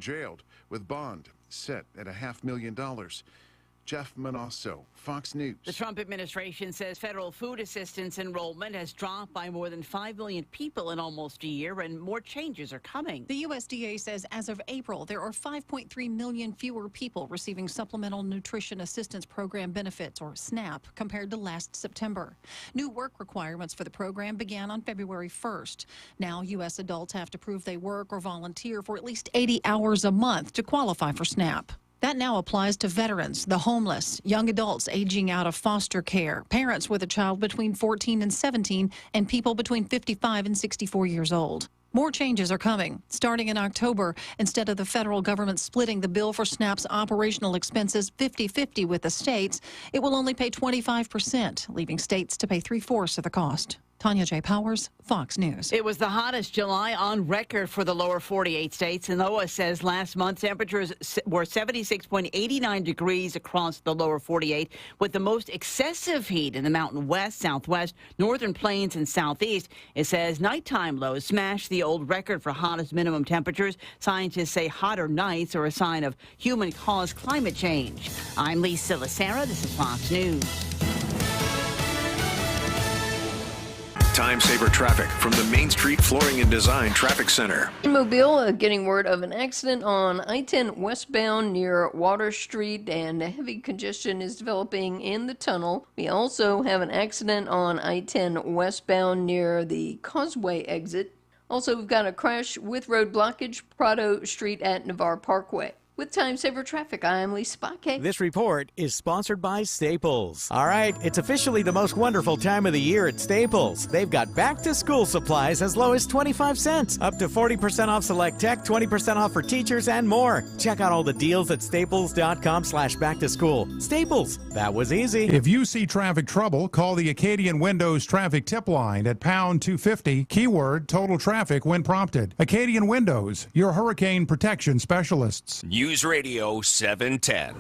jailed, with bond set at $500,000. Jeff Manasso, Fox News. The Trump administration says federal food assistance enrollment has dropped by more than 5 million people in almost a year, and more changes are coming. The USDA says as of April, there are 5.3 million fewer people receiving Supplemental Nutrition Assistance Program benefits, or SNAP, compared to last September. New work requirements for the program began on February 1st. Now, U.S. adults have to prove they work or volunteer for at least 80 hours a month to qualify for SNAP. That now applies to veterans, the homeless, young adults aging out of foster care, parents with a child between 14 and 17, and people between 55 and 64 years old. More changes are coming. Starting in October, instead of the federal government splitting the bill for SNAP's operational expenses 50-50 with the states, it will only pay 25%, leaving states to pay 3/4 of the cost. Tanya J. Powers, Fox News. It was the hottest July on record for the lower 48 states, and NOAA says last month temperatures were 76.89 degrees across the lower 48, with the most excessive heat in the Mountain West, Southwest, Northern Plains, and Southeast. It says nighttime lows smashed the old record for hottest minimum temperatures. Scientists say hotter nights are a sign of human-caused climate change. I'm Lisa Lacera. This is Fox News. Time saver traffic from the Main Street Flooring and Design Traffic Center. In Mobile, getting word of an accident on I-10 westbound near Water Street, and heavy congestion is developing in the tunnel. We also have an accident on I-10 westbound near the Causeway exit. Also, we've got a crash with road blockage, Prado Street at Navarre Parkway. With Time Saver Traffic, I am Lisa Bakke. This report is sponsored by Staples. All right, it's officially the most wonderful time of the year at Staples. They've got back-to-school supplies as low as 25 cents, up to 40% off select tech, 20% off for teachers, and more. Check out all the deals at staples.com/back-to-school. Staples, that was easy. If you see traffic trouble, call the Acadian Windows traffic tip line at pound 250, keyword total traffic when prompted. Acadian Windows, your hurricane protection specialists. News Radio 710.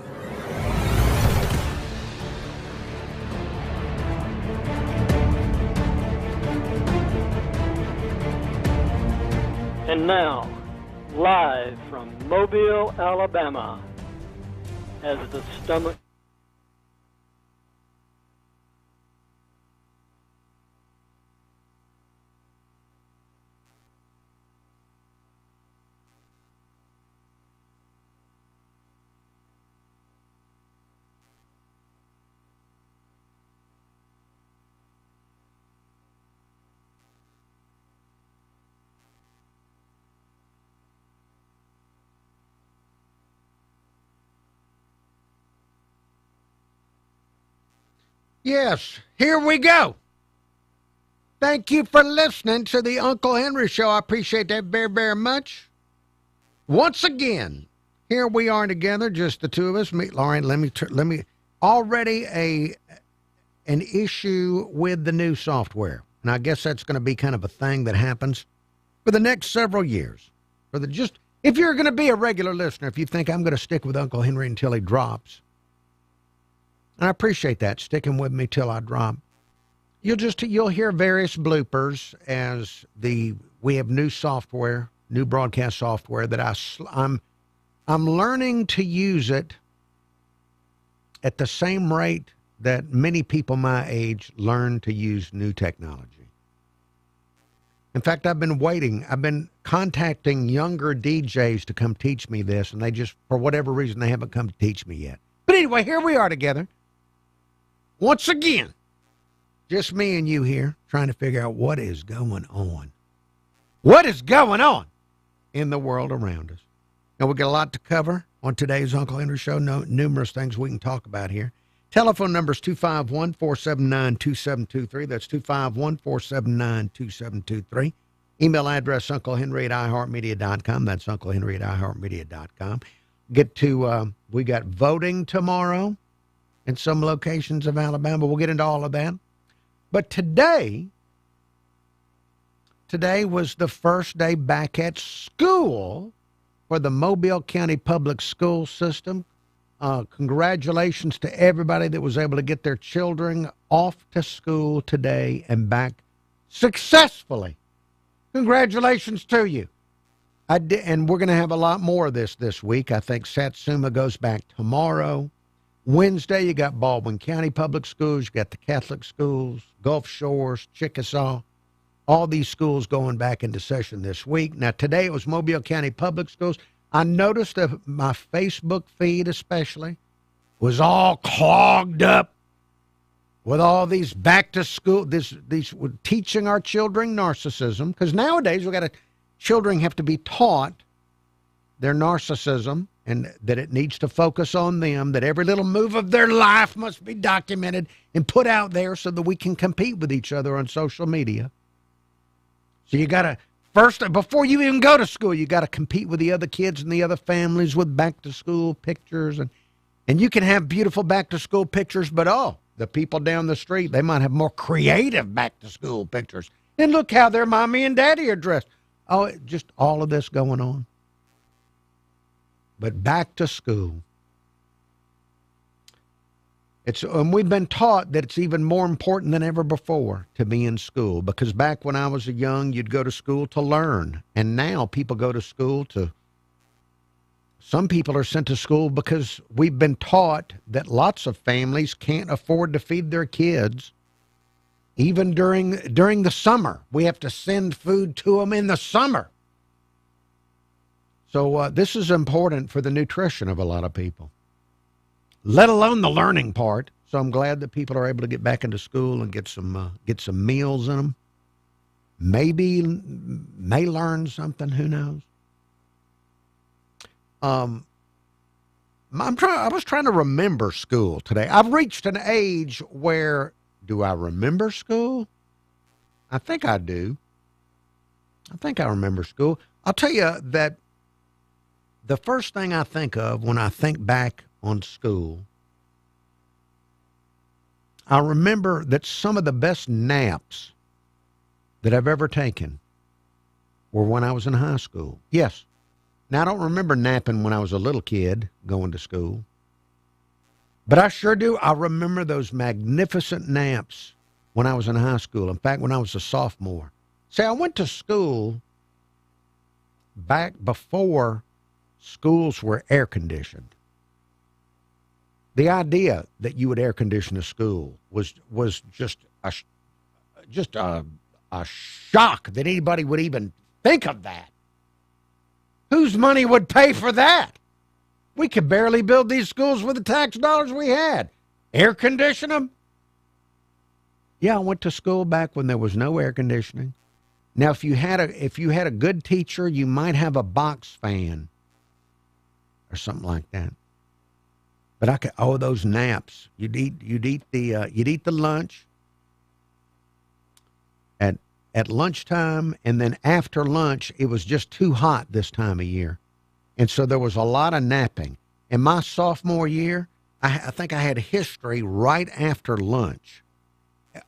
And now, live from Mobile, Alabama, as the stomach Yes, here we go. Thank you for listening to the Uncle Henry Show. I appreciate that very, very much. Once again, here we are together, just the two of us. Lauren, let me already an issue with the new software, and I guess that's going to be kind of a thing that happens for the next several years. If you're going to be a regular listener, if you think I'm going to stick with Uncle Henry until he drops. And I appreciate that, sticking with me till I drop. You'll hear various bloopers as we have new software, new broadcast software that I'm learning to use it at the same rate that many people my age learn to use new technology. In fact, I've been contacting younger DJs to come teach me this, and they just, for whatever reason, they haven't come to teach me yet. But anyway, here we are together. Once again, just me and you here trying to figure out what is going on. What is going on in the world around us? Now, we got a lot to cover on today's Uncle Henry Show. Numerous things we can talk about here. Telephone number is 251-479-2723. That's 251-479-2723. Email address, unclehenry@iheartmedia.com. That's unclehenry@iheartmedia.com. We got voting tomorrow in some locations of Alabama. We'll get into all of that. But today was the first day back at school for the Mobile County Public School System. Congratulations to everybody that was able to get their children off to school today and back successfully. Congratulations to you. And we're going to have a lot more of this week. I think Satsuma goes back tomorrow. Wednesday, you got Baldwin County Public Schools. You got the Catholic schools, Gulf Shores, Chickasaw. All these schools going back into session this week. Now, today it was Mobile County Public Schools. I noticed that my Facebook feed especially was all clogged up with all these back to school, these teaching our children narcissism. Because nowadays children have to be taught their narcissism and that it needs to focus on them, that every little move of their life must be documented and put out there so that we can compete with each other on social media. So you got to, first, before you even go to school, you got to compete with the other kids and the other families with back-to-school pictures. And you can have beautiful back-to-school pictures, but, the people down the street, they might have more creative back-to-school pictures. And look how their mommy and daddy are dressed. Just all of this going on. But back to school. And we've been taught that it's even more important than ever before to be in school, because back when I was young, you'd go to school to learn. And now people go to school some people are sent to school because we've been taught that lots of families can't afford to feed their kids. Even during the summer, we have to send food to them in the summer. So this is important for the nutrition of a lot of people, let alone the learning part. So I'm glad that people are able to get back into school and get some meals in them. Maybe may learn something. Who knows? I was trying to remember school today. I've reached an age where, do I remember school? I think I do. I think I remember school. I'll tell you that the first thing I think of when I think back on school, I remember that some of the best naps that I've ever taken were when I was in high school. Yes. Now, I don't remember napping when I was a little kid going to school, but I sure do. I remember those magnificent naps when I was in high school. In fact, when I was a sophomore. See, I went to school back before schools were air conditioned. The idea that you would air condition a school was just a shock that anybody would even think of that. Whose money would pay for that? We could barely build these schools with the tax dollars we had. Air condition them? Yeah, I went to school back when there was no air conditioning. Now, if you had a good teacher, you might have a box fan or something like that. But those naps. You'd eat the lunch at lunchtime, and then after lunch, it was just too hot this time of year. And so there was a lot of napping. In my sophomore year, I think I had history right after lunch.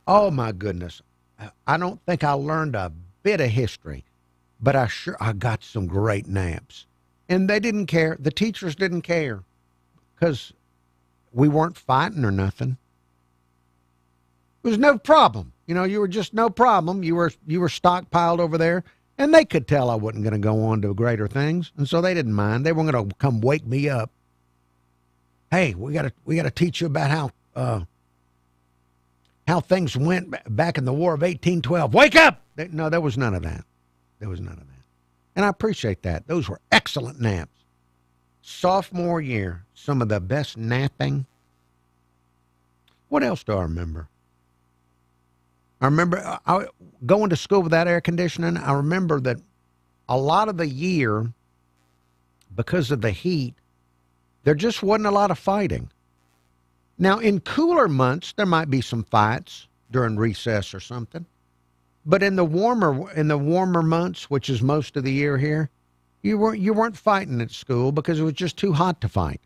Oh, my goodness. I don't think I learned a bit of history, but I got some great naps. And they didn't care. The teachers didn't care because we weren't fighting or nothing. It was no problem. You were just no problem. You were stockpiled over there, and they could tell I wasn't going to go on to greater things, and so they didn't mind. They weren't going to come wake me up. Hey, we got to teach you about how things went back in the War of 1812. Wake up! No, there was none of that. There was none of that, and I appreciate that. Those were excellent naps. Sophomore year, some of the best napping. What else do I remember? I remember going to school without air conditioning. I remember that a lot of the year, because of the heat, there just wasn't a lot of fighting. Now, in cooler months, there might be some fights during recess or something. But in the warmer months, which is most of the year here, you weren't fighting at school because it was just too hot to fight.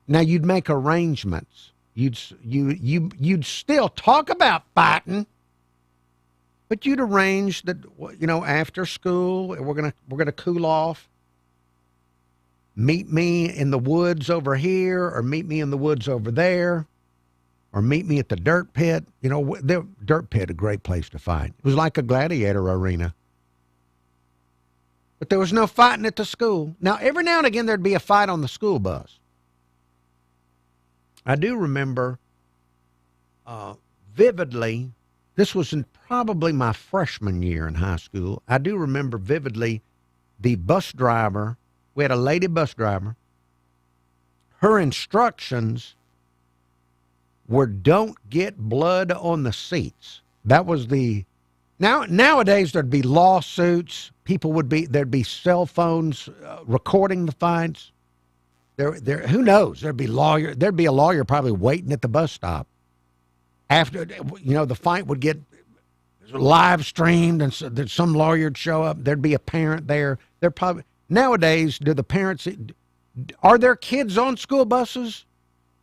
Now, you'd make arrangements. You'd still talk about fighting, but you'd arrange that, after school we're gonna cool off. Meet me in the woods over here, or meet me in the woods over there, or meet me at the dirt pit. The dirt pit, a great place to fight. It was like a gladiator arena. But there was no fighting at the school. Now, every now and again, there'd be a fight on the school bus. I do remember vividly, this was in probably my freshman year in high school. I do remember vividly the bus driver. We had a lady bus driver. Her instructions were don't get blood on the seats. That was the... Nowadays, there'd be lawsuits. There'd be cell phones recording the fights. Who knows? There'd be a lawyer probably waiting at the bus stop. After, the fight would get live streamed and so that some lawyer would show up. There'd be a parent there. Nowadays, are there kids on school buses?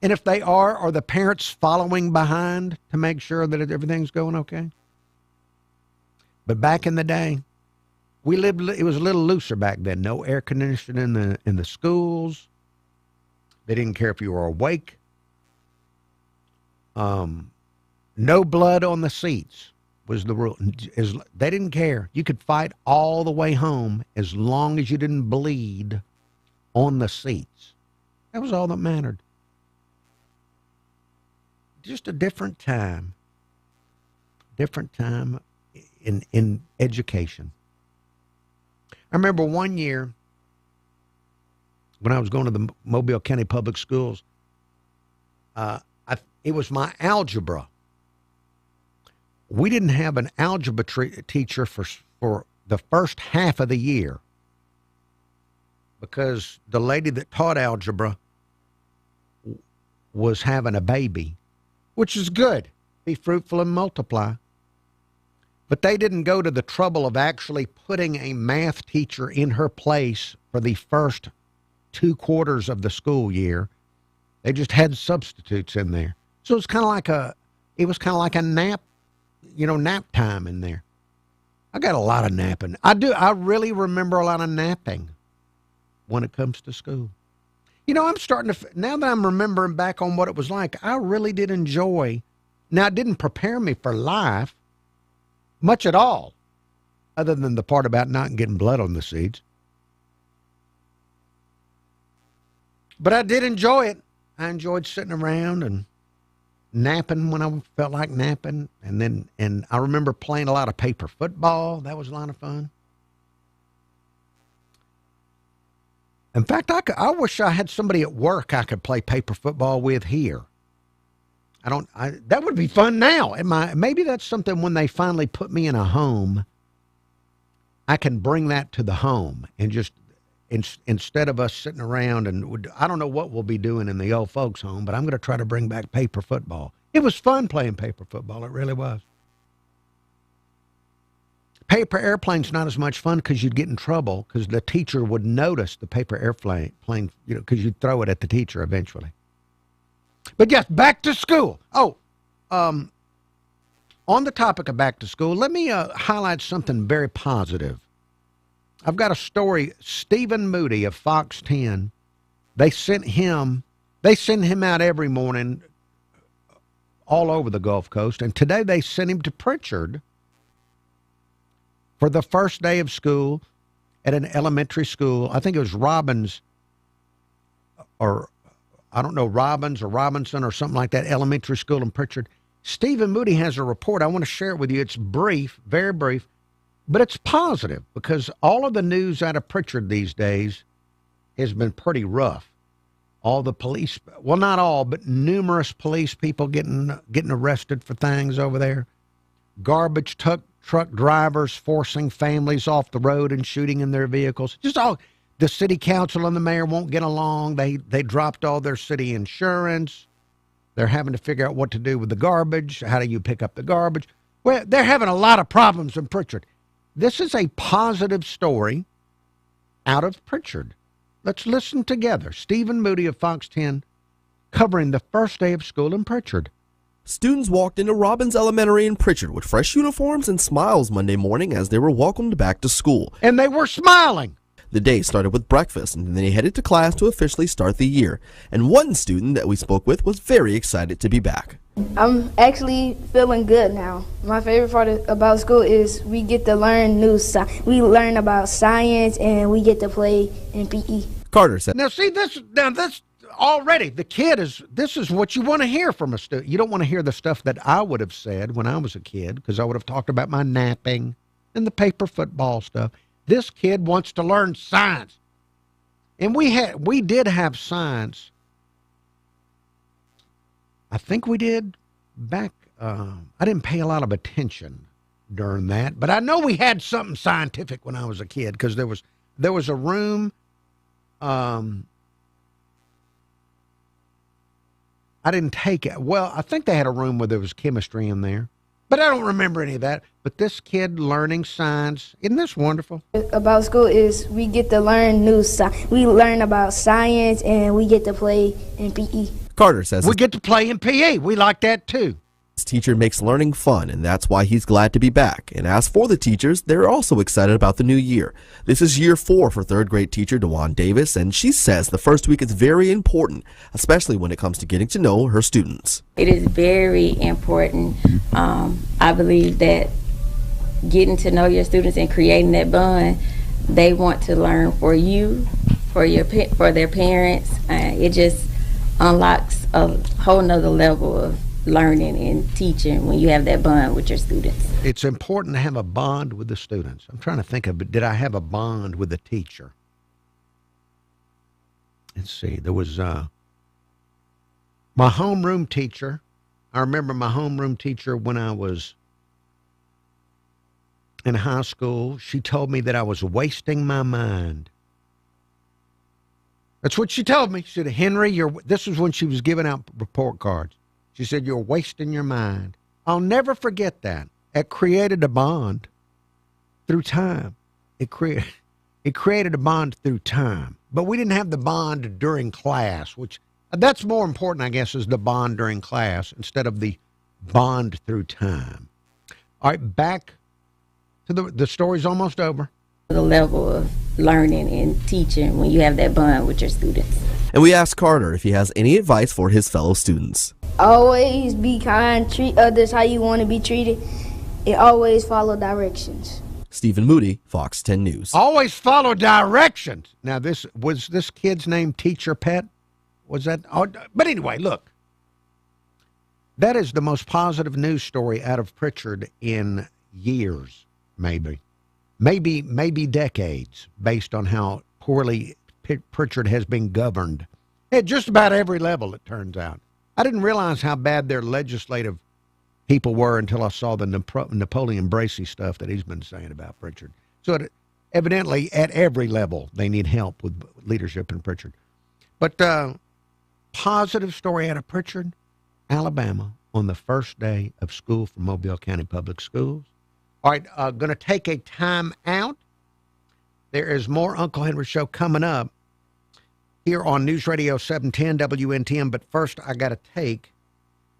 And if they are the parents following behind to make sure that everything's going okay? But back in the day, it was a little looser back then. No air conditioning in the schools. They didn't care if you were awake. No blood on the seats was the rule. They didn't care. You could fight all the way home as long as you didn't bleed on the seats. That was all that mattered. Just a different time. Different time in education. I remember one year when I was going to the Mobile County Public Schools, it was my algebra. We didn't have an algebra teacher for the first half of the year because the lady that taught algebra was having a baby, which is good. Be fruitful and multiply. But they didn't go to the trouble of actually putting a math teacher in her place for the first 2 quarters of the school year. They just had substitutes in there. So it was kind of like a nap, nap time in there. I got a lot of napping. I really remember a lot of napping when it comes to school. I'm starting to, now that I'm remembering back on what it was like, I really did enjoy. Now, it didn't prepare me for life much at all, other than the part about not getting blood on the seats. But I did enjoy it. I enjoyed sitting around and napping when I felt like napping. And I remember playing a lot of paper football. That was a lot of fun. In fact, I wish I had somebody at work I could play paper football with here. That would be fun now. Maybe that's something when they finally put me in a home, I can bring that to the home and just, instead of us sitting around I don't know what we'll be doing in the old folks home, but I'm going to try to bring back paper football. It was fun playing paper football. It really was. Paper airplane's not as much fun because you'd get in trouble because the teacher would notice the paper airplane, because you'd throw it at the teacher eventually. But yes, back to school. On the topic of back to school, let me highlight something very positive. I've got a story. Stephen Moody of Fox 10, they send him out every morning all over the Gulf Coast, and today they sent him to Pritchard for the first day of school at an elementary school. I think it was Robbins or Robinson or something like that, elementary school in Pritchard. Stephen Moody has a report. I want to share it with you. It's brief, very brief, but it's positive because all of the news out of Pritchard these days has been pretty rough. All the police, well, not all, but numerous police people getting arrested for things over there. Garbage truck drivers forcing families off the road and shooting in their vehicles. The city council and the mayor won't get along. They dropped all their city insurance. They're having to figure out what to do with the garbage. How do you pick up the garbage? Well, they're having a lot of problems in Pritchard. This is a positive story out of Pritchard. Let's listen together. Stephen Moody of Fox 10 covering the first day of school in Pritchard. Students walked into Robbins Elementary in Pritchard with fresh uniforms and smiles Monday morning as they were welcomed back to school. And they were smiling. The day started with breakfast, and then they headed to class to officially start the year. And one student that we spoke with was very excited to be back. I'm actually feeling good now. My favorite part about school is we get to learn we learn about science and we get to play in PE. Carter said. Now, see, this already, this is what you want to hear from a student. You don't want to hear the stuff that I would have said when I was a kid, because I would have talked about my napping and the paper football stuff. This kid wants to learn science. And we did have science. I think we did back, I didn't pay a lot of attention during that, but I know we had something scientific when I was a kid, because there was a room, I didn't take it. Well, I think they had a room where there was chemistry in there, but I don't remember any of that. But this kid learning science, isn't this wonderful? About school is we get to learn we learn about science and we get to play in PE. Carter says we get to play in PE. We like that too. His teacher makes learning fun, and that's why he's glad to be back. And as for the teachers, they're also excited about the new year. This is year 4 for third grade teacher DeJuan Davis, and she says the first week is very important, especially when it comes to getting to know her students. It is very important. I believe that getting to know your students and creating that bond, they want to learn for you, for their parents. It just unlocks a whole nother level of learning and teaching when you have that bond with your students. It's important to have a bond with the students. I'm trying to think of it. Did I have a bond with the teacher? Let's see. There was my homeroom teacher. I remember my homeroom teacher when I was in high school. She told me that I was wasting my mind. That's what she told me. She said, Henry, this was when she was giving out report cards. She said, you're wasting your mind. I'll never forget that. It created a bond through time. It created a bond through time. But we didn't have the bond during class, which that's more important, I guess, is the bond during class instead of the bond through time. All right, back to the story's almost over. The level of learning and teaching when you have that bond with your students. And we asked Carter if he has any advice for his fellow students. Always be kind, treat others how you want to be treated, and always follow directions. Stephen Moody, Fox 10 News. Always follow directions. Now, was this kid's name Teacher Pet? Was that? Oh, but anyway, look. That is the most positive news story out of Pritchard in years, maybe. Maybe decades, based on how poorly Pritchard has been governed at just about every level, it turns out. I didn't realize how bad their legislative people were until I saw the Napoleon Bracey stuff that he's been saying about Pritchard. So evidently, at every level, they need help with leadership in Pritchard. But positive story out of Pritchard, Alabama, on the first day of school for Mobile County Public Schools. All right, going to take a time out. There is more Uncle Henry Show coming up here on News Radio 710 WNTM. But first, I got to take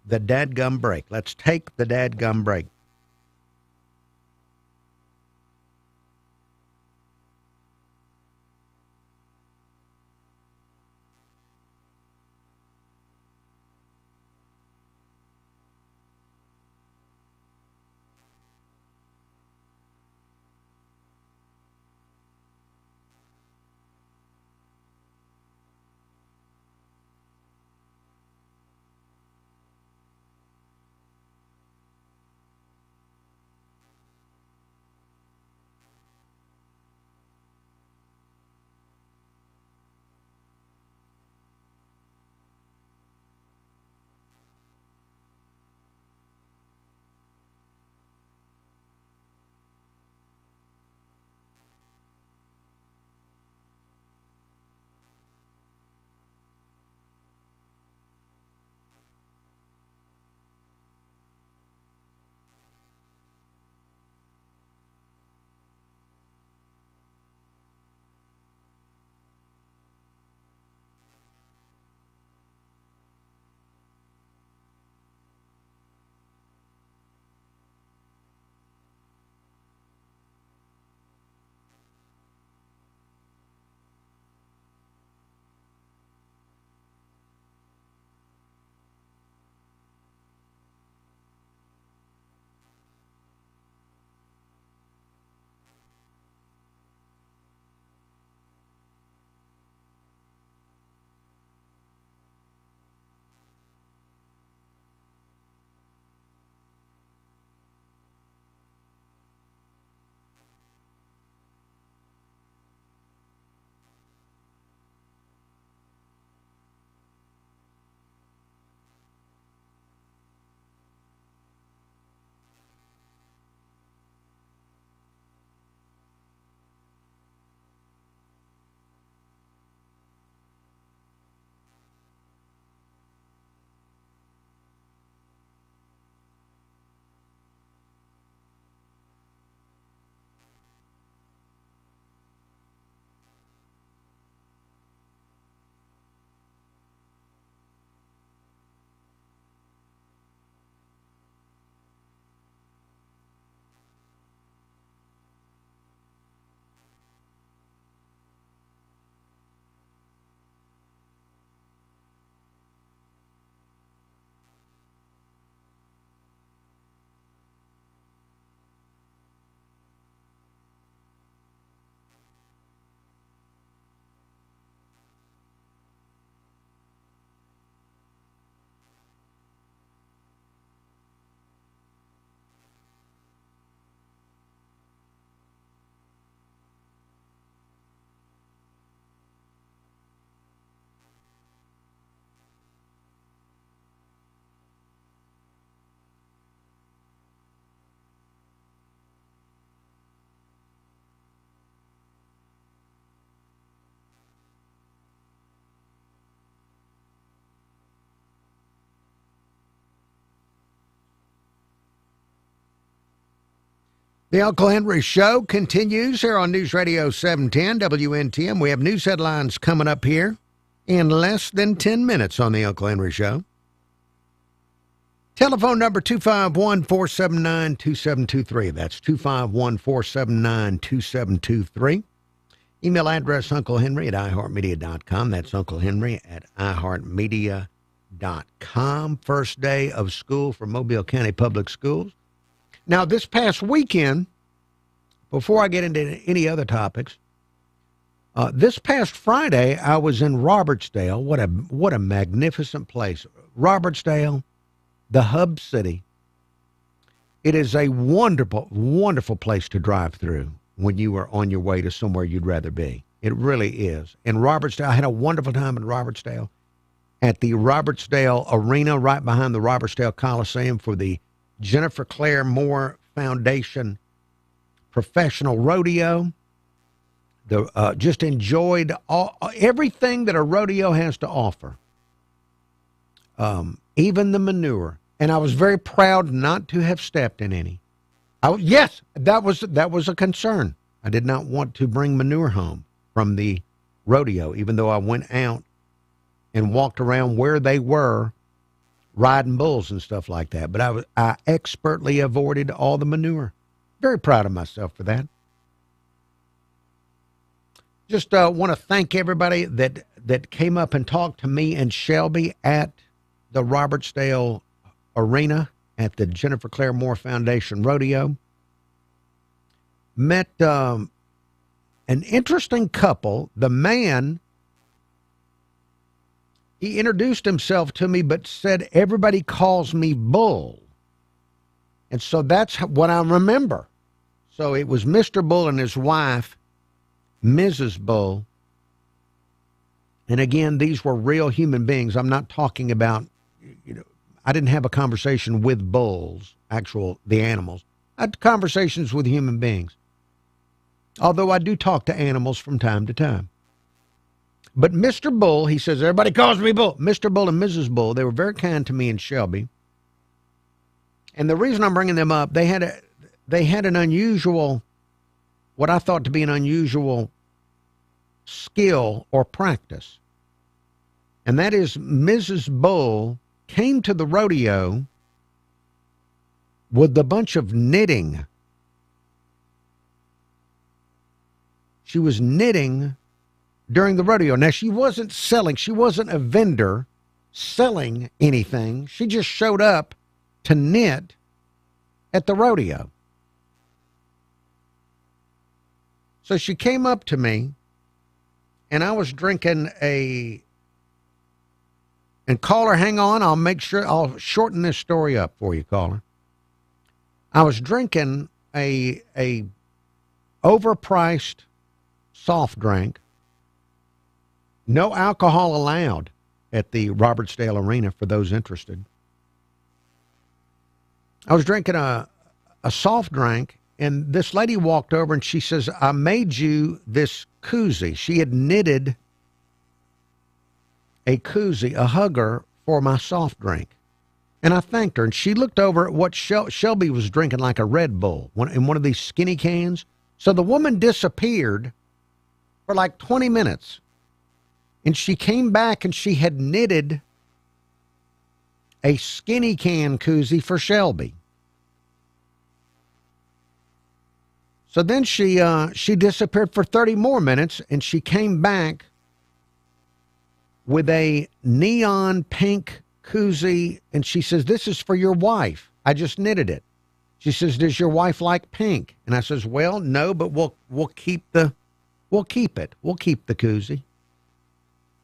the dadgum break. Let's take the dadgum break. The Uncle Henry Show continues here on News Radio 710 WNTM. We have news headlines coming up here in less than 10 minutes on the Uncle Henry Show. Telephone number 251-479-2723. That's 251-479-2723. Email address unclehenry@iheartmedia.com. That's unclehenry@iheartmedia.com. First day of school for Mobile County Public Schools. Now, this past weekend, before I get into any other topics, this past Friday, I was in Robertsdale. What a magnificent place. Robertsdale, the hub city. It is a wonderful, wonderful place to drive through when you are on your way to somewhere you'd rather be. It really is. In Robertsdale, I had a wonderful time in Robertsdale at the Robertsdale Arena right behind the Robertsdale Coliseum for the Jennifer Claire Moore Foundation Professional Rodeo. Just enjoyed everything that a rodeo has to offer, even the manure. And I was very proud not to have stepped in any. Yes, that was a concern. I did not want to bring manure home from the rodeo, even though I went out and walked around where they were riding bulls and stuff like that. But I expertly avoided all the manure. Very proud of myself for that. Just want to thank everybody that came up and talked to me and Shelby at the Robertsdale Arena at the Jennifer Claire Moore Foundation Rodeo. Met an interesting couple. The man, he introduced himself to me, but said, everybody calls me Bull. And so that's what I remember. So it was Mr. Bull and his wife, Mrs. Bull. And again, these were real human beings. I'm not talking about, I didn't have a conversation with bulls, the animals. I had conversations with human beings. Although I do talk to animals from time to time. But Mr. Bull, he says, everybody calls me Bull. Mr. Bull and Mrs. Bull, they were very kind to me and Shelby. And the reason I'm bringing them up, they had an unusual, what I thought to be an unusual skill or practice. And that is Mrs. Bull came to the rodeo with a bunch of knitting. She was knitting during the rodeo. Now, she wasn't selling. She wasn't a vendor selling anything. She just showed up to knit at the rodeo. So she came up to me, and I was drinking and caller, hang on, I'll shorten this story up for you, caller. I was drinking a overpriced soft drink. No alcohol allowed at the Robertsdale Arena for those interested. I was drinking a soft drink, and this lady walked over and she says, I made you this koozie. She had knitted a koozie, a hugger for my soft drink. And I thanked her, and she looked over at what Shelby was drinking, like a Red Bull in one of these skinny cans. So the woman disappeared for like 20 minutes. And she came back and she had knitted a skinny can koozie for Shelby. So then she disappeared for 30 more minutes, and she came back with a neon pink koozie, and she says, this is for your wife. I just knitted it. She says, does your wife like pink? And I says, well, no, but we'll keep it. We'll keep the koozie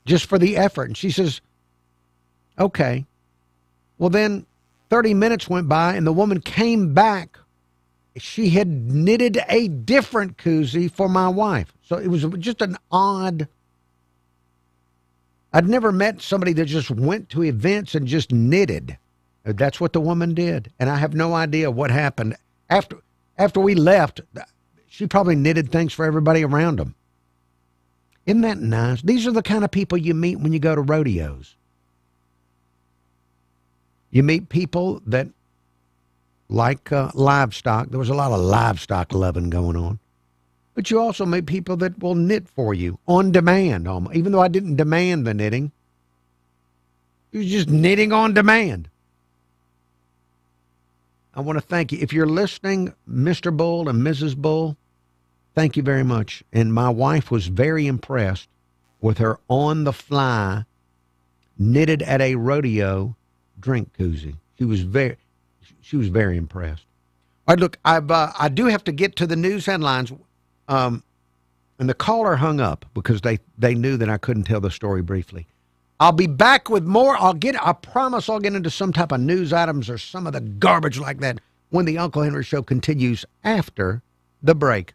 just for the effort. And she says, okay. Well, then 30 minutes went by, and the woman came back. She had knitted a different koozie for my wife. So it was just an odd. I'd never met somebody that just went to events and just knitted. That's what the woman did. And I have no idea what happened. After we left, she probably knitted things for everybody around them. Isn't that nice? These are the kind of people you meet when you go to rodeos. You meet people that like livestock. There was a lot of livestock loving going on. But you also meet people that will knit for you on demand, even though I didn't demand the knitting. It was just knitting on demand. I want to thank you. If you're listening, Mr. Bull and Mrs. Bull, thank you very much. And my wife was very impressed with her on-the-fly, knitted at a rodeo drink koozie. She was very impressed. All right, look, I do have to get to the news headlines. And the caller hung up because they knew that I couldn't tell the story briefly. I'll be back with more. I promise I'll get into some type of news items or some of the garbage like that when the Uncle Henry Show continues after the break.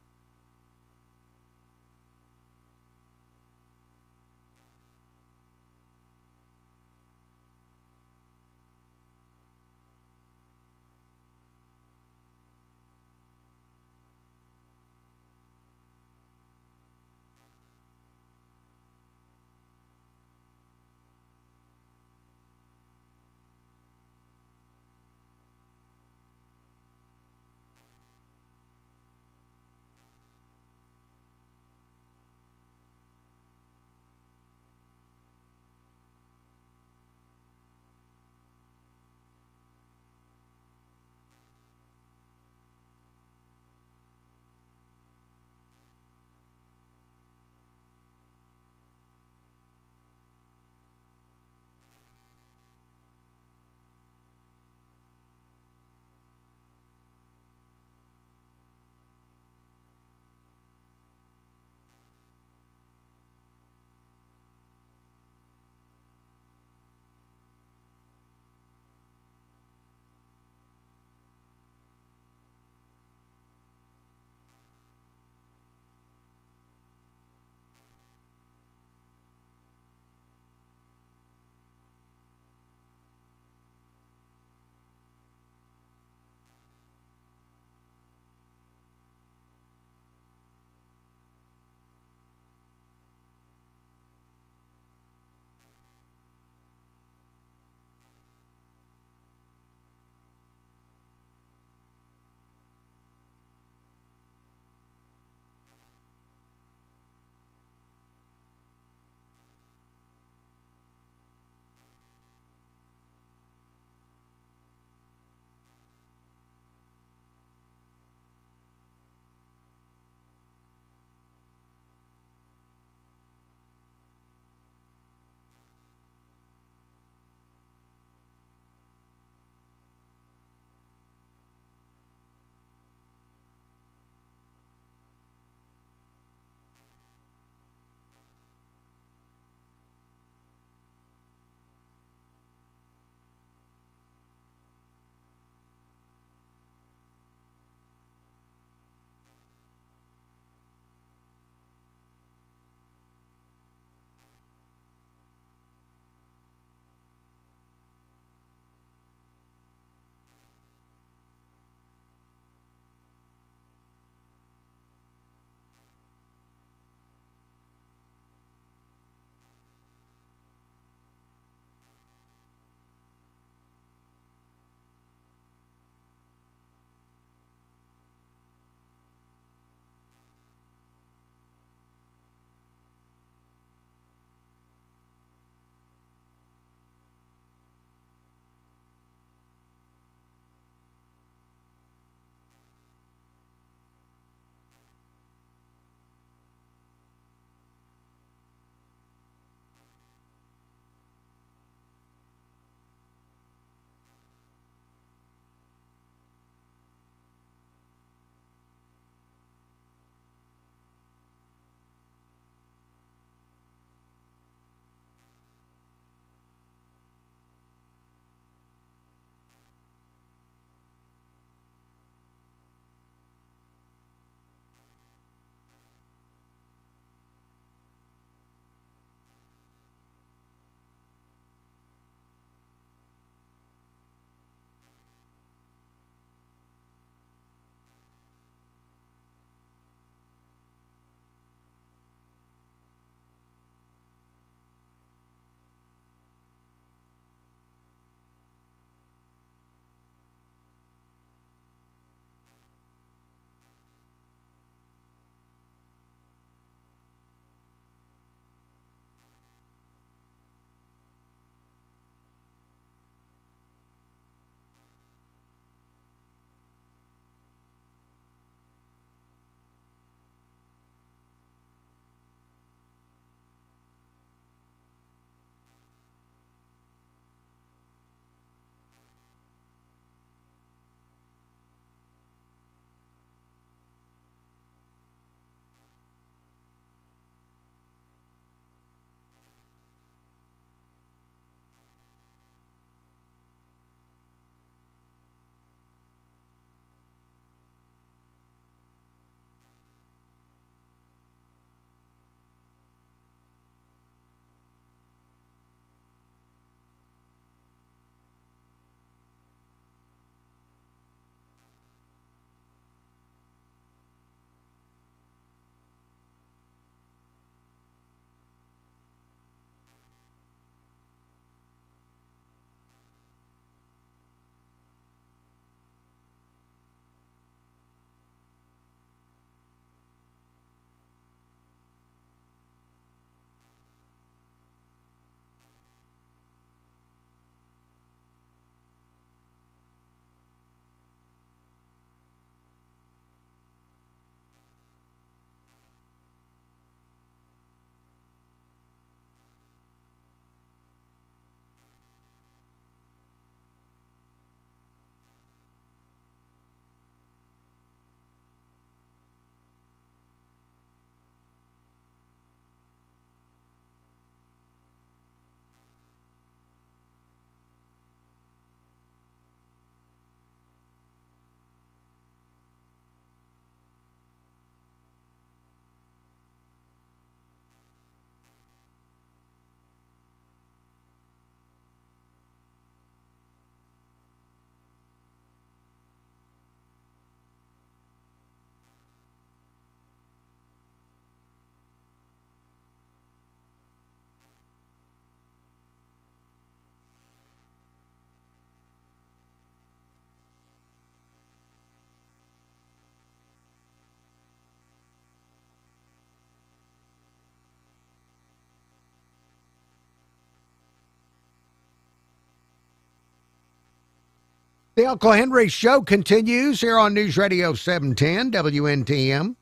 The Uncle Henry Show continues here on News Radio 710 WNTM.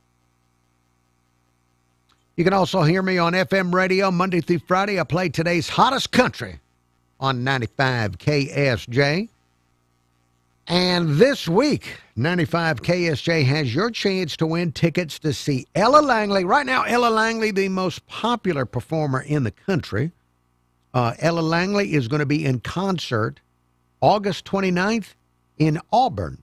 You can also hear me on FM radio Monday through Friday. I play today's hottest country on 95 KSJ. And this week, 95 KSJ has your chance to win tickets to see Ella Langley. Right now, Ella Langley, the most popular performer in the country. Ella Langley is going to be in concert August 29th in Auburn.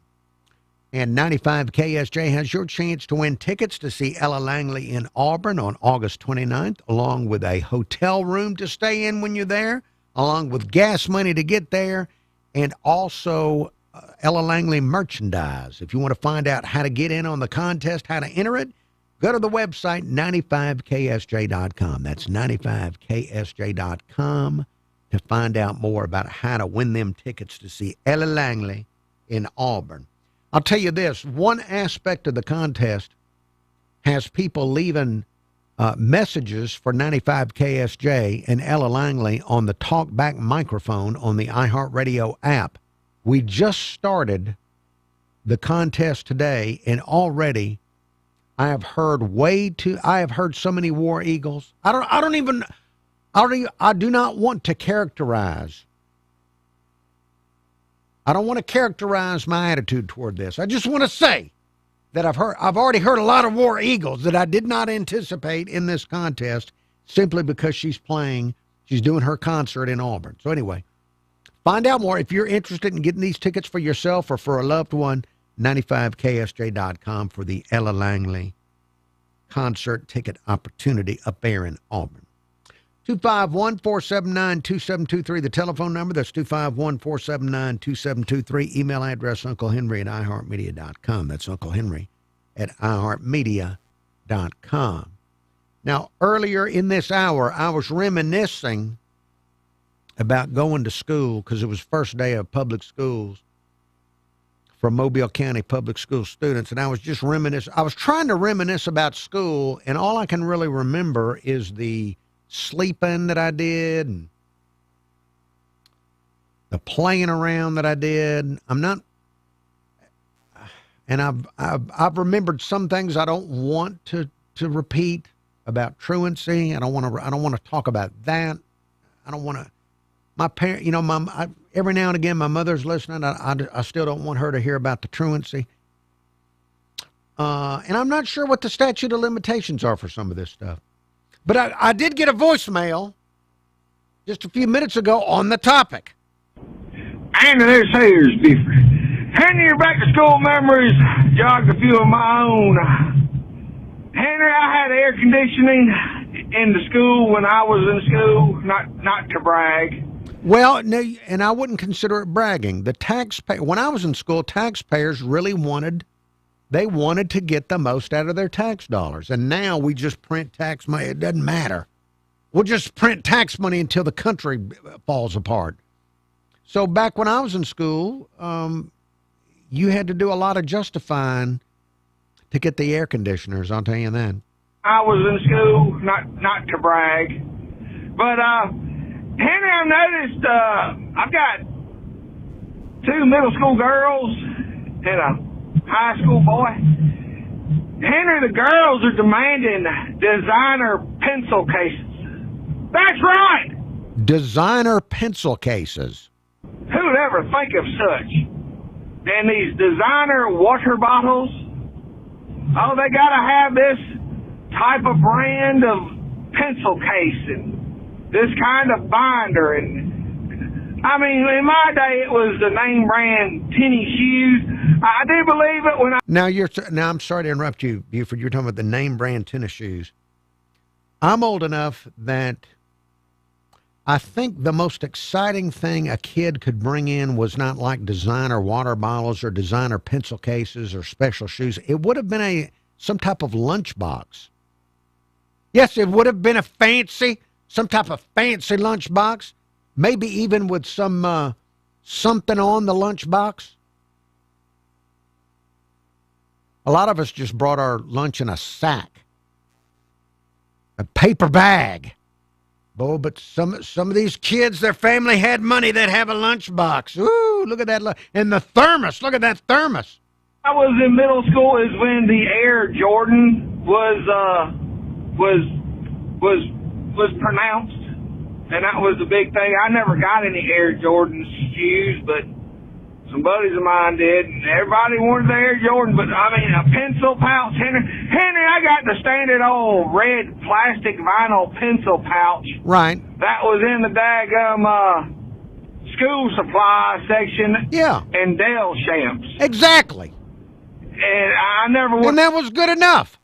And 95 KSJ has your chance to win tickets to see Ella Langley in Auburn on August 29th, along with a hotel room to stay in when you're there, along with gas money to get there, and also Ella Langley merchandise. If you want to find out how to get in on the contest, how to enter it, go to the website 95ksj.com. That's 95ksj.com to find out more about how to win them tickets to see Ella Langley in Auburn. I'll tell you this, one aspect of the contest has people leaving messages for 95 KSJ and Ella Langley on the talkback microphone on the iHeartRadio app. We just started the contest today, and already I have heard so many War Eagles. I do not want to characterize. I don't want to characterize my attitude toward this. I just want to say that I've already heard a lot of War Eagles that I did not anticipate in this contest simply because she's doing her concert in Auburn. So anyway, find out more if you're interested in getting these tickets for yourself or for a loved one, 95ksj.com for the Ella Langley concert ticket opportunity up there in Auburn. 251-479-2723, the telephone number. That's 251-479-2723. Email address, unclehenry@iheartmedia.com. That's unclehenry@iheartmedia.com. Now, earlier in this hour, I was reminiscing about going to school because it was first day of public schools for Mobile County public school students, and I was just reminiscing. I was trying to reminisce about school, and all I can really remember is the sleeping that I did and the playing around that I did. I've remembered some things I don't want to repeat about truancy. I don't want to talk about that. I don't want to. My parent, every now and again, my mother's listening. I still don't want her to hear about the truancy. And I'm not sure what the statute of limitations are for some of this stuff. But I did get a voicemail just a few minutes ago on the topic. And there's Sayers different. Henry, your back to school memories jogged a few of my own. Henry, I had air conditioning in the school when I was in school, not to brag. Well, no, and I wouldn't consider it bragging. When I was in school, taxpayers really wanted to get the most out of their tax dollars. And now we just print tax money. It doesn't matter. We'll just print tax money until the country falls apart. So back when I was in school, you had to do a lot of justifying to get the air conditioners, I'll tell you that. I was in school, not to brag. But, Henry, I've noticed I've got 2 middle school girls and a high school boy. Henry, the girls are demanding designer pencil cases. That's right! Designer pencil cases. Who would ever think of such? And these designer water bottles, they gotta have this type of brand of pencil case and this kind of binder. And I mean, in my day, it was the name brand tennis shoes. I do believe it when I... Now, I'm sorry to interrupt you, Buford. You're talking about the name brand tennis shoes. I'm old enough that I think the most exciting thing a kid could bring in was not like designer water bottles or designer pencil cases or special shoes. It would have been some type of lunchbox. Yes, it would have been some type of fancy lunchbox. Maybe even with some something on the lunchbox. A lot of us just brought our lunch in a sack, a paper bag. Boy, but some of these kids, their family had money. They'd have a lunchbox. Ooh, look at that. And the thermos. Look at that thermos. I was in middle school is when the Air Jordan was pronounced, and that was the big thing. I never got any Air Jordan shoes, but some buddies of mine did, and everybody wanted the Air Jordan. But I mean, a pencil pouch, Henry, I got the standard old red plastic vinyl pencil pouch. Right. That was in the daggum school supply section. Yeah. And Dell Shamps. Exactly. And I never would. And that was good enough.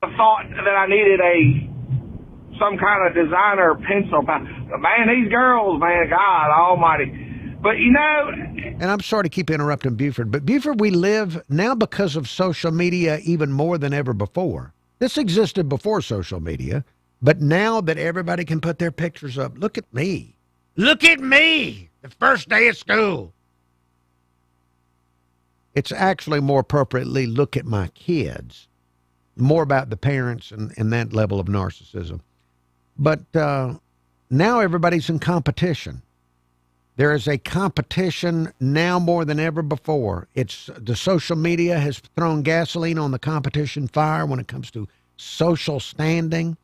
Thought that I needed some kind of designer pencil. But man, these girls, man, God Almighty. But you know, and I'm sorry to keep interrupting Buford, but Buford, we live now because of social media even more than ever before. This existed before social media, but now that everybody can put their pictures up, look at me. Look at me. The first day of school. It's actually more appropriately, look at my kids. More about the parents and that level of narcissism. But now everybody's in competition. There is a competition now more than ever before. It's the social media has thrown gasoline on the competition fire when it comes to social standing.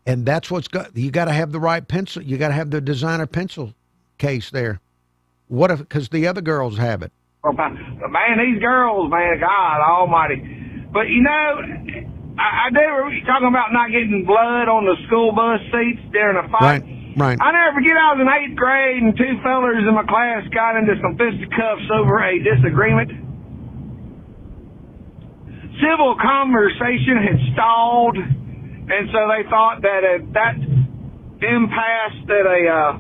And that's what's got, you got to have the right pencil. You got to have the designer pencil case there. What if, because the other girls have it. Man, these girls, man, God Almighty. But you know, I never talking about not getting blood on the school bus seats during a fight. Right. I never forget I was in 8th grade and two fellers in my class got into some fisticuffs over a disagreement. Civil conversation had stalled, and so they thought that that impasse that a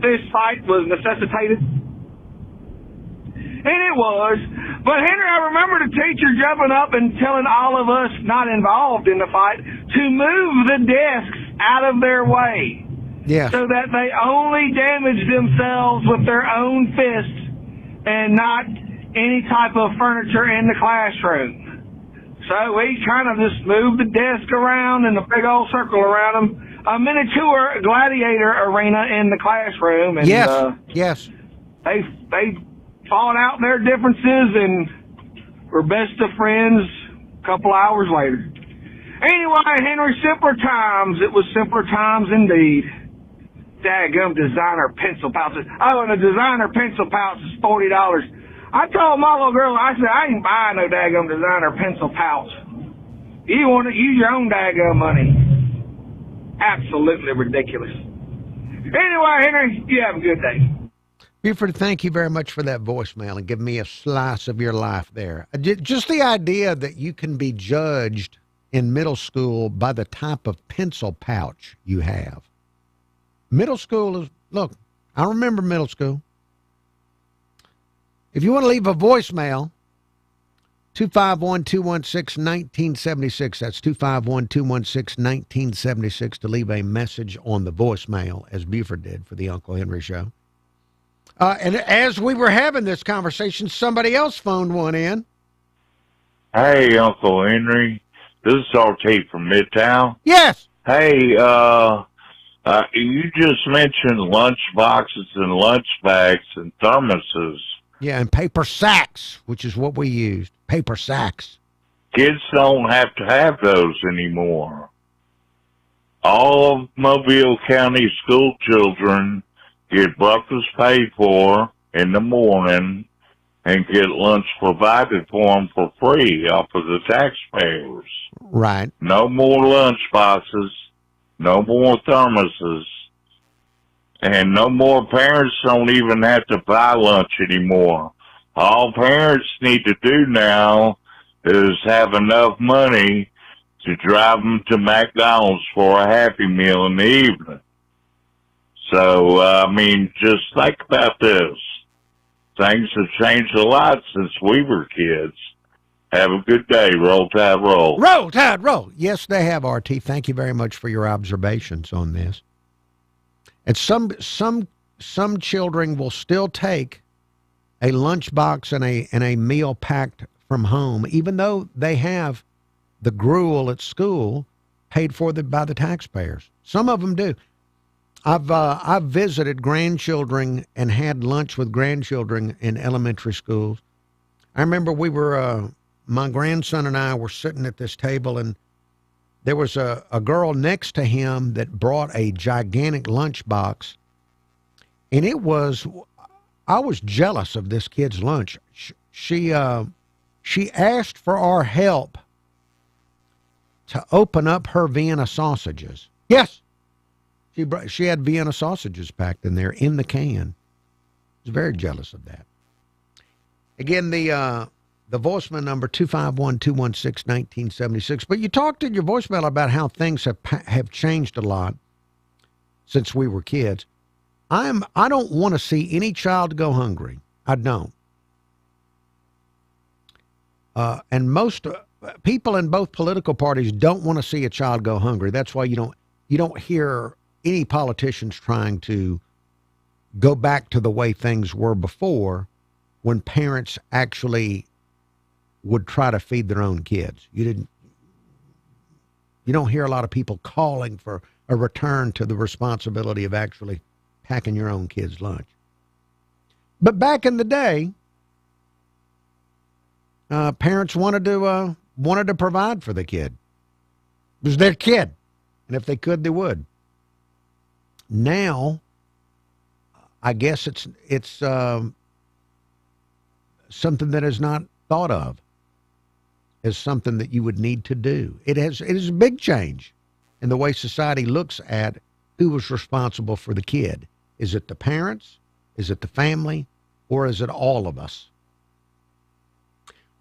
fist fight was necessitated. And it was. But Henry, I remember the teacher jumping up and telling all of us not involved in the fight to move the desks out of their way. Yeah. So that they only damage themselves with their own fists and not any type of furniture in the classroom. So we kind of just moved the desk around in a big old circle around them. A miniature gladiator arena in the classroom. And, yes. They fought out their differences and were best of friends a couple hours later. Anyway, Henry, simpler times. It was simpler times indeed. Daggum designer pencil pouches. Oh, and a designer pencil pouch is $40. I told my little girl, I said, I ain't buying no daggum designer pencil pouch. You want to use your own daggum money. Absolutely ridiculous. Anyway, Henry, you have a good day. Buford, thank you very much for that voicemail and giving me a slice of your life there. Just the idea that you can be judged in middle school by the type of pencil pouch you have. Middle school is, look, I remember middle school. If you want to leave a voicemail, 251-216-1976. That's 251-216-1976 to leave a message on the voicemail, as Buford did for the Uncle Henry Show. And as we were having this conversation, somebody else phoned one in. Hey, Uncle Henry. This is RT from Midtown. Yes. Hey, you just mentioned lunch boxes and lunch bags and thermoses. Yeah, and paper sacks, which is what we used. Paper sacks. Kids don't have to have those anymore. All of Mobile County school children get breakfast paid for in the morning and get lunch provided for them for free off of the taxpayers. Right. No more lunch boxes, no more thermoses, and no more parents don't even have to buy lunch anymore. All parents need to do now is have enough money to drive them to McDonald's for a Happy Meal in the evening. So, I mean, just think about this. Things have changed a lot since we were kids. Have a good day. Roll Tide Roll. Roll Tide Roll. Yes, they have, RT. Thank you very much for your observations on this. And some children will still take a lunchbox and a meal packed from home, even though they have the gruel at school paid for by the taxpayers. Some of them do. I've visited grandchildren and had lunch with grandchildren in elementary schools. I remember we were, my grandson and I were sitting at this table, and there was a girl next to him that brought a gigantic lunchbox, and I was jealous of this kid's lunch. She asked for our help to open up her Vienna sausages. Yes. She had Vienna sausages packed in there in the can. I was very jealous of that. Again, the voicemail number 251-216-1976. But you talked in your voicemail about how things have changed a lot since we were kids. I don't want to see any child go hungry. I don't. And most people in both political parties don't want to see a child go hungry. That's why you don't hear any politicians trying to go back to the way things were before, when parents actually would try to feed their own kids. You don't hear a lot of people calling for a return to the responsibility of actually packing your own kids' lunch. But back in the day, parents wanted to provide for the kid. It was their kid, and if they could, they would. Now, I guess it's something that is not thought of as something that you would need to do. It is a big change in the way society looks at who was responsible for the kid. Is it the parents? Is it the family? Or is it all of us?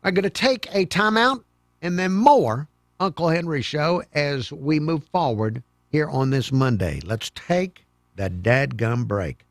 I'm going to take a timeout and then more Uncle Henry Show as we move forward here on this Monday. Let's take that dadgum break.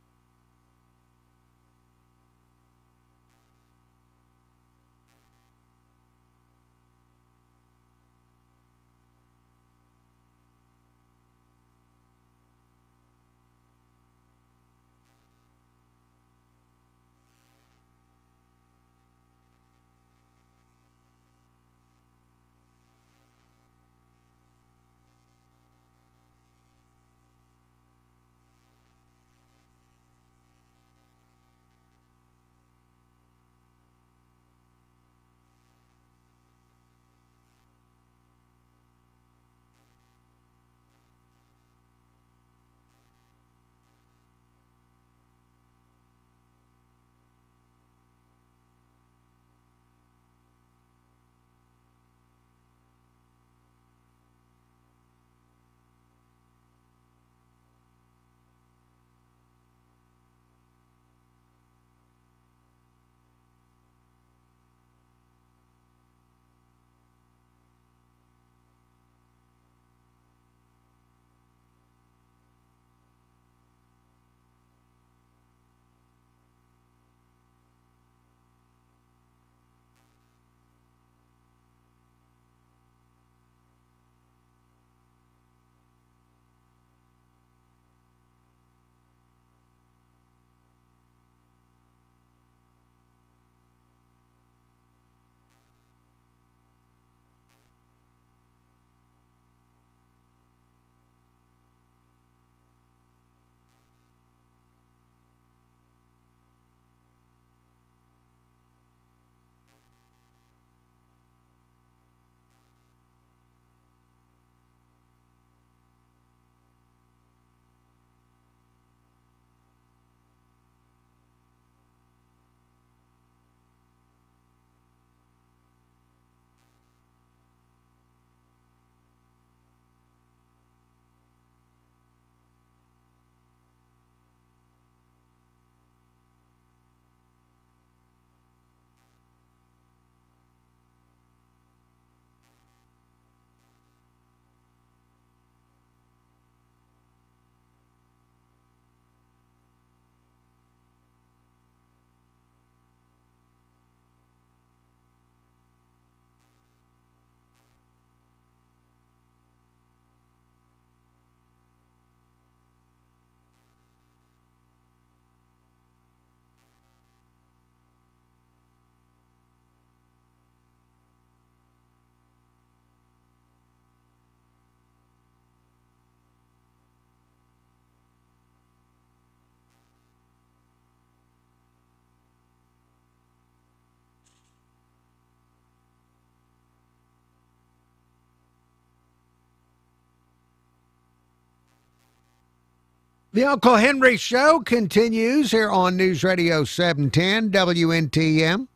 The Uncle Henry Show continues here on News Radio 710 WNTM.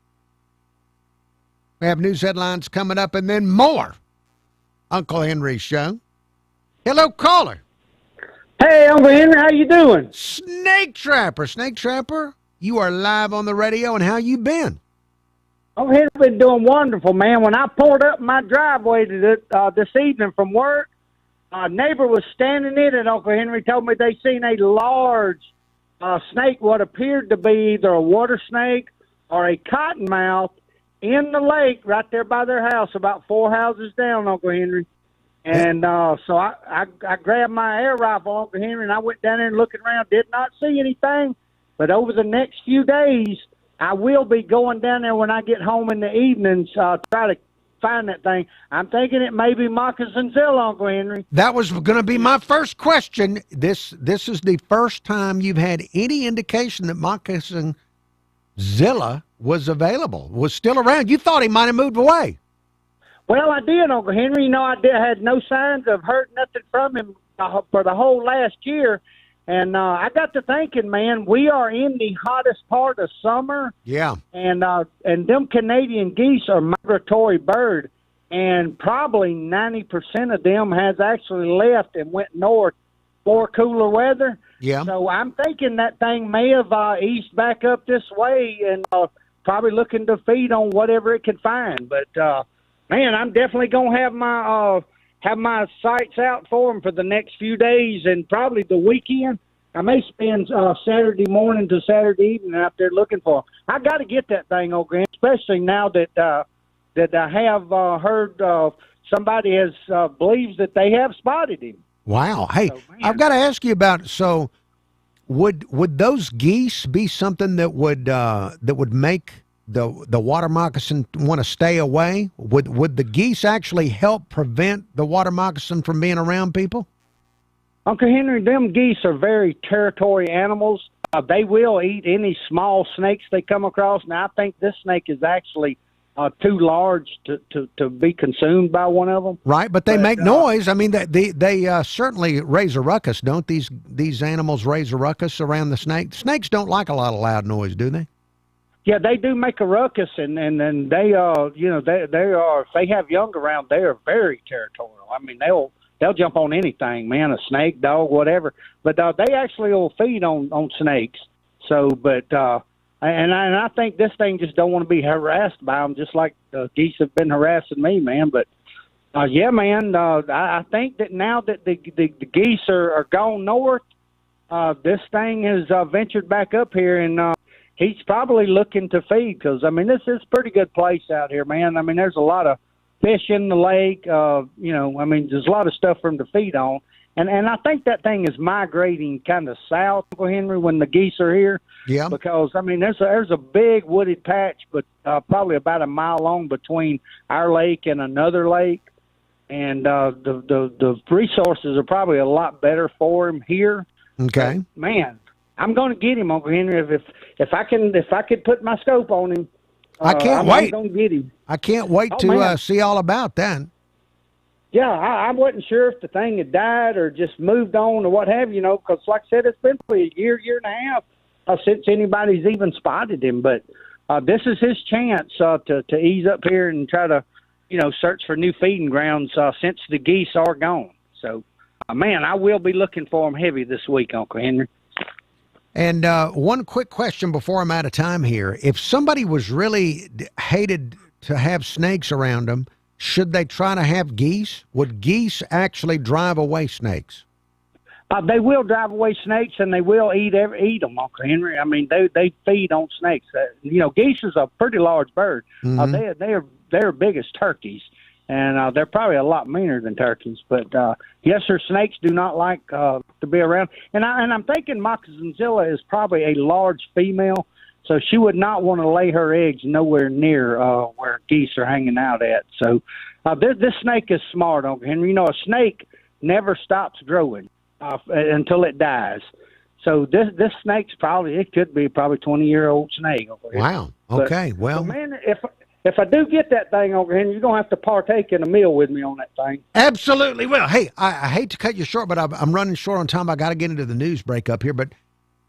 We have news headlines coming up and then more. Uncle Henry Show. Hello, caller. Hey, Uncle Henry, how you doing? Snake Trapper. Snake Trapper, you are live on the radio, and how you been? Uncle Henry, been doing wonderful, man. When I pulled up my driveway this evening from work, a neighbor was standing in it. Uncle Henry told me they seen a large snake, what appeared to be either a water snake or a cottonmouth, in the lake right there by their house, about 4 houses down, Uncle Henry. And so I grabbed my air rifle, Uncle Henry, and I went down there and looking around. Did not see anything, but over the next few days, I will be going down there when I get home in the evenings, try to find that thing. I'm thinking it may be Moccasinzilla, Uncle Henry. That was going to be my first question. This is the first time you've had any indication that Moccasinzilla was available, was still around. You thought he might have moved away. Well, I did, Uncle Henry. You know, I had no signs of hurt, nothing from him for the whole last year. And I got to thinking, man, we are in the hottest part of summer. Yeah. And them Canadian geese are migratory bird, and probably 90% of them has actually left and went north for cooler weather. Yeah. So I'm thinking that thing may have eased back up this way and probably looking to feed on whatever it can find. But man, I'm definitely gonna have my sights out for them for the next few days and probably the weekend. I may spend Saturday morning to Saturday evening out there looking for them. I got to get that thing, Uncle, especially now that I have heard somebody believes that they have spotted him. Wow. Hey, I've got to ask you about, so would those geese be something that would make the water moccasin want to stay away? Would the geese actually help prevent the water moccasin from being around people? Uncle Henry, them geese are very territory animals. They will eat any small snakes they come across. Now, I think this snake is actually too large to be consumed by one of them. Right, but they make noise. I mean, they certainly raise a ruckus, don't these animals raise a ruckus around the snake? Snakes don't like a lot of loud noise, do they? Yeah, they do make a ruckus, and they they are. If they have young around, they are very territorial. I mean, they'll jump on anything, man, a snake, dog, whatever. But they actually will feed on snakes. So, but and I think this thing just don't want to be harassed by them, just like the geese have been harassing me, man. But yeah, man, I think that now that the geese are gone north, this thing has ventured back up here, and he's probably looking to feed, because, I mean, this is a pretty good place out here, man. I mean, there's a lot of fish in the lake. I mean, there's a lot of stuff for him to feed on. And I think that thing is migrating kind of south, Uncle Henry, when the geese are here. Yeah. Because, I mean, there's a big wooded patch, but probably about a mile long between our lake and another lake. And the resources are probably a lot better for him here. Okay. But, man, I'm going to get him, Uncle Henry. If I could put my scope on him, I can't wait. I'm going to get him. I can't wait to see all about that. Yeah, I wasn't sure if the thing had died or just moved on or what have you, because like I said, it's been probably a year and a half since anybody's even spotted him. But this is his chance to ease up here and try to, search for new feeding grounds since the geese are gone. So, man, I will be looking for him heavy this week, Uncle Henry. And one quick question before I'm out of time here. If somebody was really hated to have snakes around them, should they try to have geese? Would geese actually drive away snakes? They will drive away snakes, and they will eat them, Uncle Henry. I mean, they feed on snakes. Geese is a pretty large bird. Mm-hmm. They're big as turkeys, and they're probably a lot meaner than turkeys. But yes, sir, snakes do not like to be around. And I'm thinking Moccasinzilla is probably a large female, so she would not want to lay her eggs nowhere near where geese are hanging out at. So this snake is smart, Uncle Henry. A snake never stops growing until it dies. So this snake's it could be probably 20-year-old snake. Uncle Henry. Wow. Okay. But, man, if I do get that thing over here, you're going to have to partake in a meal with me on that thing. Absolutely will. Hey, I hate to cut you short, but I'm running short on time. I got to get into the news break up here, but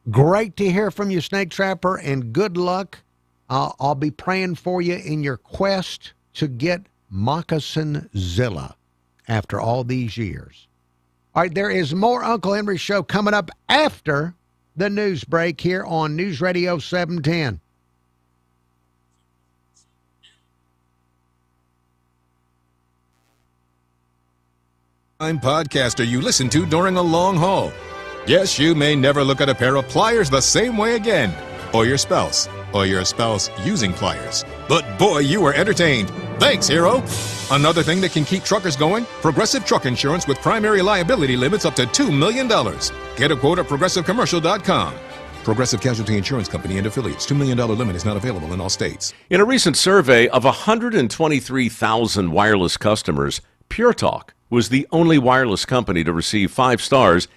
great to hear from you, Snake Trapper, and good luck. I'll be praying for you in your quest to get Moccasinzilla after all these years. All right, there is more Uncle Henry Show coming up after the news break here on News Radio 710. Podcaster you listen to during a long haul. Yes, you may never look at a pair of pliers the same way again, or your spouse using pliers. But boy, you were entertained. Thanks, Hero. Another thing that can keep truckers going? Progressive Truck Insurance with primary liability limits up to $2 million. Get a quote at progressivecommercial.com. Progressive Casualty Insurance Company and affiliates. $2 million limit is not available in all states. In a recent survey of 123,000 wireless customers, Pure Talk was the only wireless company to receive 5 stars